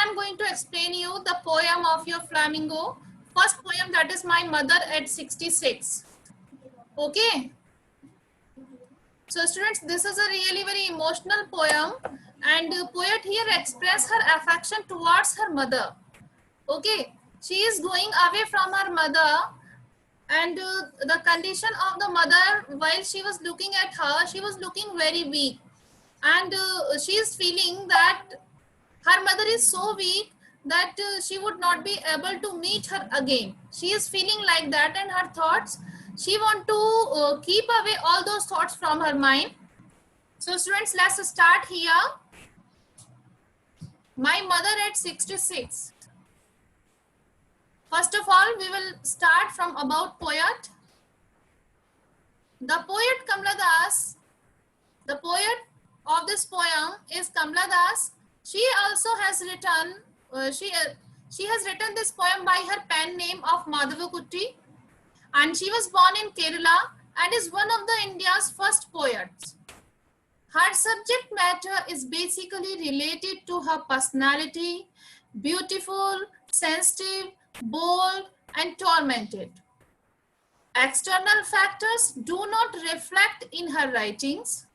I am going to explain you the poem of your flamingo. First poem, that is My Mother at 66. Okay. So students, this is a really very emotional poem, and the poet here express her affection towards her mother. Okay. She is going away from her mother, and the condition of the mother, while she was looking at her, she was looking very weak, and she is feeling that her mother is so weak that she would not be able to meet her again. She is feeling like that, and her thoughts, she want to keep away all those thoughts from her mind. So students, let's start here. My mother at 66. First of all, we will start from about poet. The poet Kamla Das, the poet of this poem is Kamla Das. She also has written, she has written this poem by her pen name of Madhavakutty, and she was born in Kerala and is one of the India's first poets. Her subject matter is basically related to her personality, beautiful, sensitive, bold, and tormented. External factors do not reflect in her writings.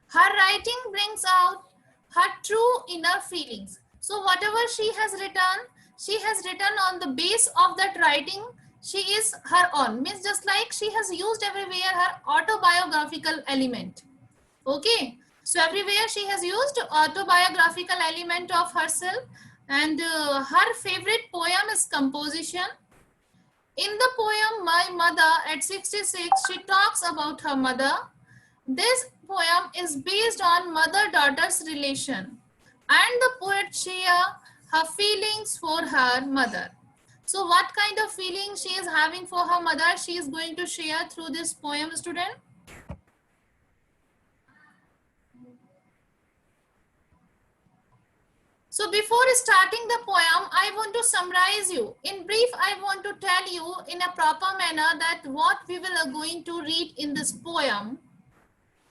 Her writing brings out her true inner feelings. So whatever she has written on the base of that writing, she is her own. Means just like she has used everywhere her autobiographical element. Okay. So everywhere she has used autobiographical element of herself, and her favorite poem is composition. In the poem My Mother at 66, she talks about her mother. This poem is based on mother-daughter's relation, and the poet share her feelings for her mother. So what kind of feeling she is having for her mother, she is going to share through this poem, student. So before starting the poem, I want to summarize you. In brief, I want to tell you in a proper manner that what we will going to read in this poem,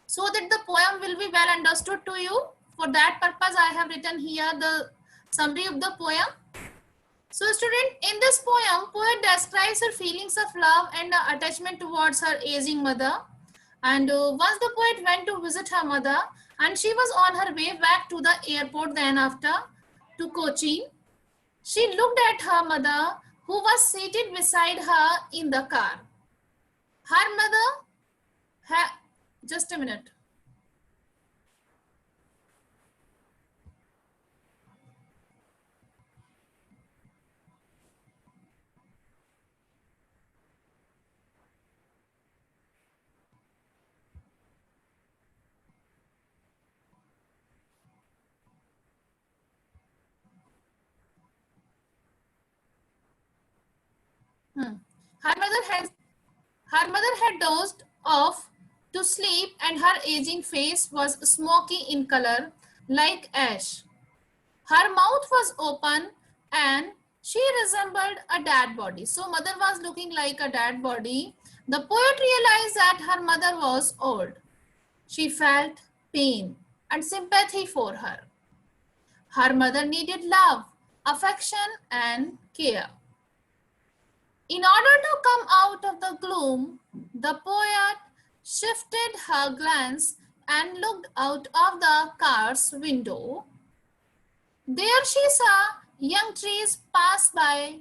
so that the poem will be well understood to you. For that purpose, I have written here the summary of the poem. So student, in this poem, poet describes her feelings of love and attachment towards her aging mother. And once the poet went to visit her mother, and she was on her way back to the airport then after to Cochin, she looked at her mother who was seated beside her in the car. Her mother just a minute. Her mother had dozed off to sleep, and her aging face was smoky in color, like ash. Her mouth was open, and she resembled a dead body. So mother was looking like a dead body. The poet realized that her mother was old. She felt pain and sympathy for her. Her mother needed love, affection, and care. In order to come out of the gloom, the poet shifted her glance and looked out of the car's window. There she saw young trees pass by.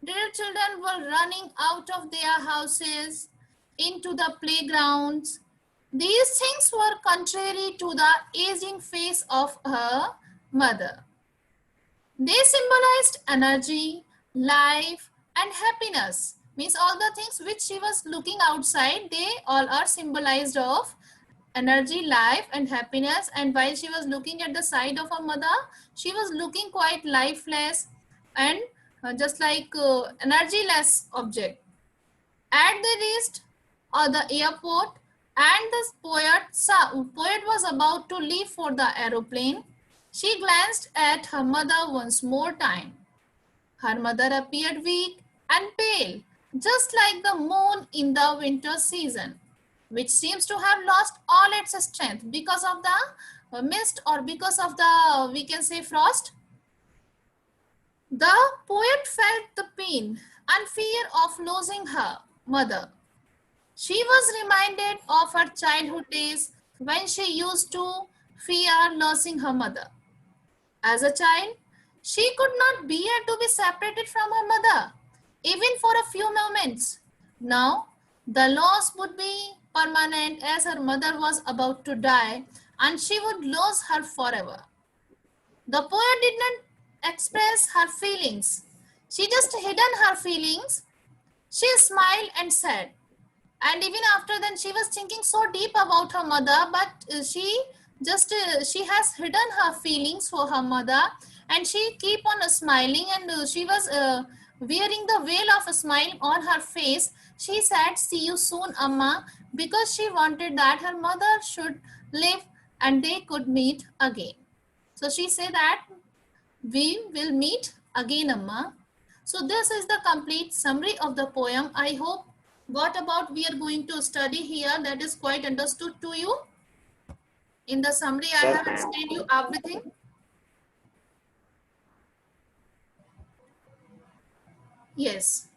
Little children were running out of their houses into the playgrounds. These things were contrary to the aging face of her mother. They symbolized energy, life, and happiness. Means all the things which she was looking outside, they all are symbolized of energy, life, and happiness. And while she was looking at the side of her mother, she was looking quite lifeless and just like energyless object. At the reached the airport, and the poet was about to leave for the aeroplane. She glanced at her mother once more time. Her mother appeared weak and pale, just like the moon in the winter season, which seems to have lost all its strength because of the mist, or because of the, we can say, frost. The poet felt the pain and fear of losing her mother. She was reminded of her childhood days when she used to fear losing her mother. As a child, she could not bear to be separated from her mother, even for a few moments. Now, the loss would be permanent as her mother was about to die and she would lose her forever. The poet did not express her feelings. She just hidden her feelings. She smiled and said, and even after then she was thinking so deep about her mother, but she has hidden her feelings for her mother, and she keep on smiling, and she was wearing the veil of a smile on her face. She said, see you soon, amma, because she wanted that her mother should live and they could meet again. So she said that we will meet again, amma. So this is the complete summary of the poem. I hope what about we are going to study here, that is quite understood to you. In the summary, I have explained you everything. Yes.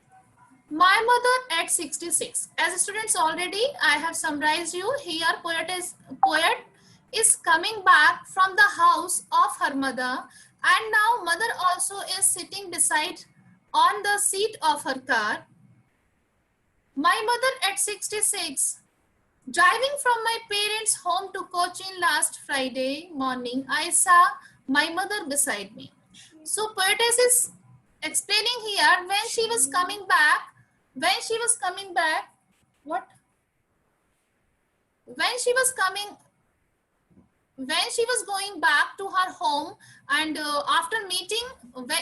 My mother at 66. As students already, I have summarized you here. Poet is coming back from the house of her mother, and now mother also is sitting beside on the seat of her car. My mother at 66. Driving from my parents' home to Cochin last Friday morning, I saw my mother beside me. So poetess is explaining here when she was coming back, what? When she was going back to her home, and after meeting,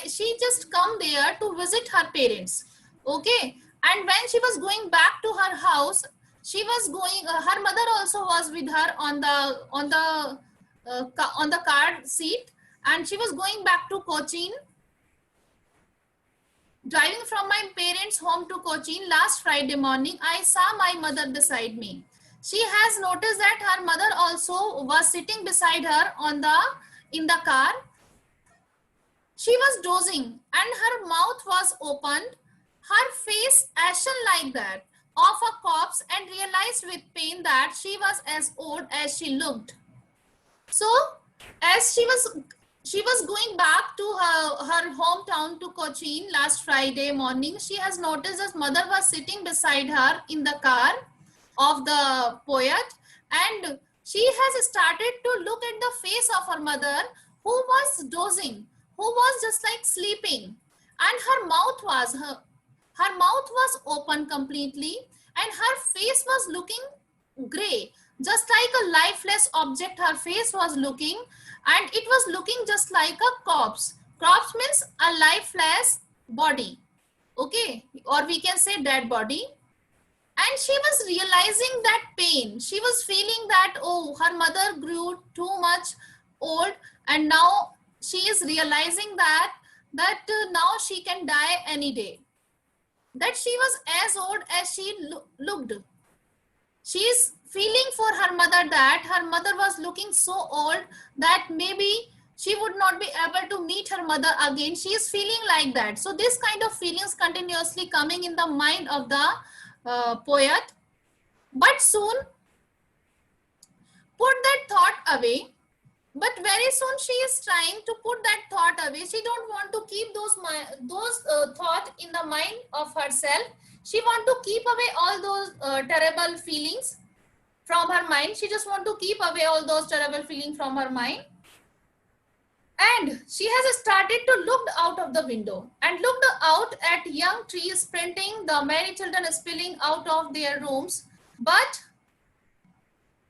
she just come there to visit her parents. Okay, and when she was going back to her house, she was going, her mother also was with her on the car seat, and she was going back to Cochin. Driving from my parents' home to Cochin last Friday morning, I saw my mother beside me. She has noticed that her mother also was sitting beside her in the car. She was dozing and her mouth was opened, her face ashen like that of a corpse, and realized with pain that she was as old as she looked. So as she was going back to her hometown to Cochin last Friday morning, she has noticed that mother was sitting beside her in the car of the poet, and she has started to look at the face of her mother, who was dozing, who was just like sleeping, and her mouth was open completely, and her face was looking gray, just like a lifeless object. Her face was looking, and it was looking just like a corpse. Corpse means a lifeless body, okay, or we can say dead body. And she was realizing that pain. She was feeling that, oh, her mother grew too much old, and now she is realizing that now she can die any day, that she was as old as she looked. She is feeling for her mother that her mother was looking so old that maybe she would not be able to meet her mother again. She is feeling like that. So this kind of feelings continuously coming in the mind of the poet. But soon put that thought away. But very soon she is trying to put that thought away. She don't want to keep those thoughts in the mind of herself. She want to keep away all those terrible feelings from her mind. She just want to keep away all those terrible feelings from her mind. And she has started to look out of the window and looked out at young trees sprinting, the many children spilling out of their rooms. But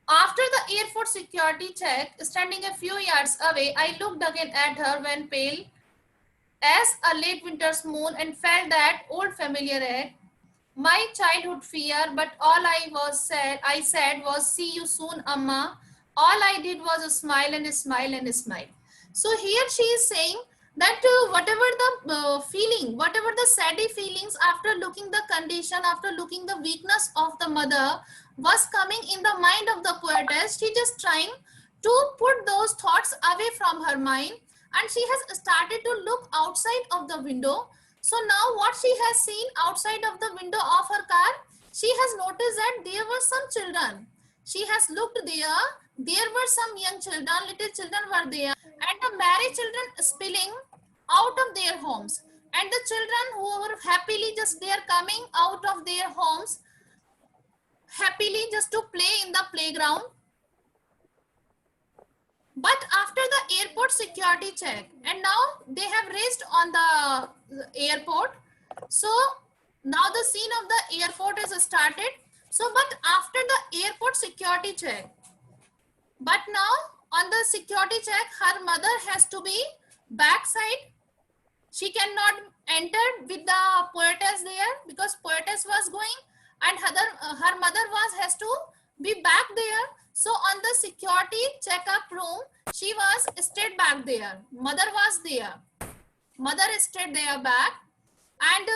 after the airport security check, standing a few yards away, I looked again at her when pale as a late winter's moon, and felt that old familiar air, my childhood fear. But all I said was, see you soon, amma. All I did was smile and smile and smile. So here she is saying that whatever the feeling, whatever the sad feelings, after looking the condition, after looking the weakness of the mother was coming in the mind of the poetess, she just trying to put those thoughts away from her mind, and she has started to look outside of the window. So now what she has seen outside of the window of her car, she has noticed that there were some children. She has looked there. There were some young children, little children were there, and the married children spilling out of their homes. And the children who were happily just they are coming out of their homes, happily just to play in the playground. But after the airport security check, and now they have reached on the airport. So now the scene of the airport is started. So, but after the airport security check, but now on the security check, her mother has to be backside. She cannot enter with the poetess there because poetess was going, and her mother has to be back there. So on the security checkup room, she was stayed back there. Mother was there. Mother stayed there back, and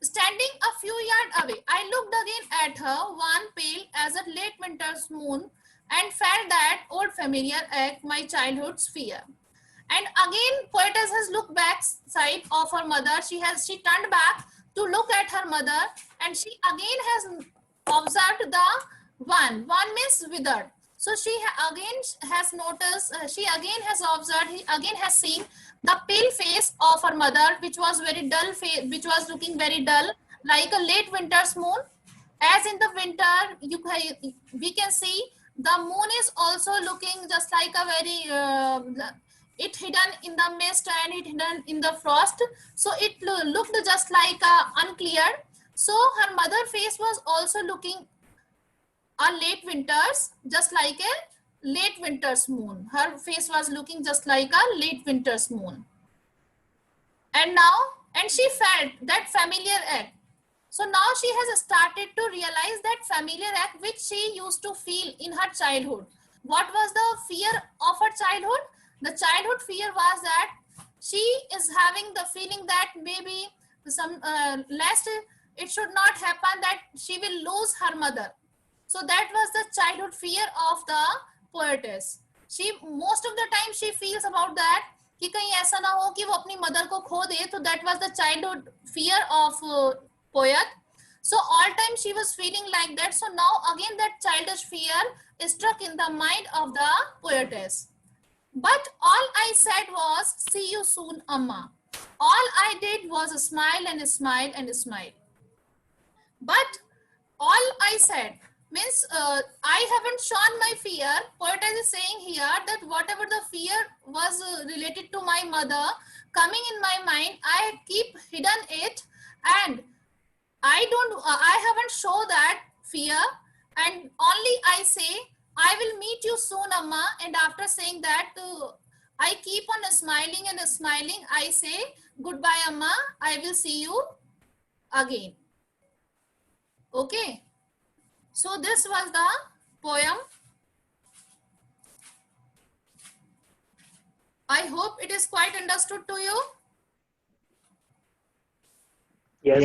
standing a few yards away, I looked again at her, one pale as a late winter's moon, and felt that old familiar ache, my childhood's fear. And again, poetess has looked back side of her mother. She turned back to look at her mother, and she again has observed the one means withered. So she again has noticed, she again has observed, he again has seen the pale face of her mother, which was very dull face, which was looking very dull, like a late winter's moon. As in the winter, we can see the moon is also looking just like a very it hidden in the mist and it hidden in the frost. So it looked just like unclear. So her mother face was also looking a late winters, just like a late winter's moon. Her face was looking just like a late winter's moon. And now, and she felt that familiar ache. So now she has started to realize that familiar ache which she used to feel in her childhood. What was the fear of her childhood? The childhood fear was that she is having the feeling that maybe some lest it should not happen that she will lose her mother. So that was the childhood fear of the poetess. She most of the time she feels about that कि कहीं ऐसा ना हो कि वो अपनी mother को खो दे. So that was the childhood fear of poet. So all time she was feeling like that. So now again that childish fear is struck in the mind of the poetess. But all I said was, see you soon, Amma. All I did was smile and smile and smile. But all I said means I haven't shown my fear. Poetess is saying here that whatever the fear was related to my mother coming in my mind, I keep hidden it, and I haven't shown that fear, and only I say, I will meet you soon, Amma. And after saying that, I keep on smiling and smiling. I say, goodbye, Amma. I will see you again. Okay. So this was the poem. I hope it is quite understood to you.